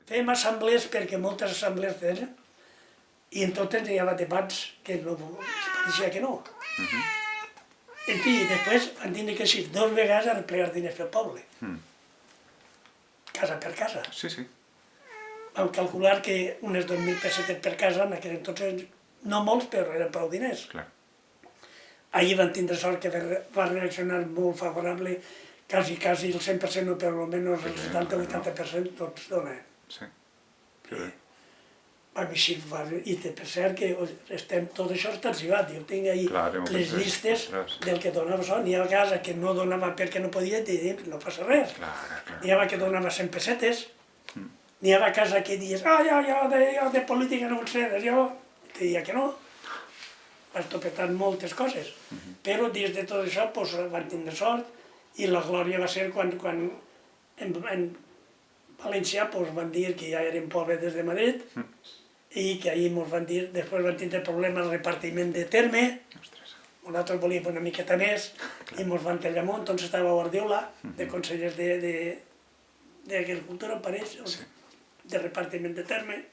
Fèiem assemblees perquè moltes assemblees tenen i en totes hi havia debats que no, es pareixia que no. En fi, després van tenir que ser 2 vegades a replegar diners pel poble. Casa per casa. Sí, sí. Vam calcular que unes 2.000 pessetes per casa, en aquell entonces, no molts, però eren prou diners. Clar. Ahir van tindre sort que va reaccionar molt favorable, quasi el 100%, o per almenys el 70-80% tots donen. Sí. Que bé. I per cert que tot això està arxivat, jo tinc ahir les llistes del que donava això. N'hi ha casa que no donava perquè no podia i no passa res. N'hi ha que donava 100 pessetes, n'hi ha casa que dius, jo de política no en sé, jo te diria que no. Vas topetant moltes coses, però dins de tot això van tindre sort i la glòria va ser quan en València van dir que ja eren pobres des de Madrid i que ahir ens van dir, després van tindre problemes de repartiment de terme, nosaltres volíem una miqueta més i ens van tallar molt, doncs estava Guardiola, de consellers d'Agricultura, em pareix, de repartiment de terme,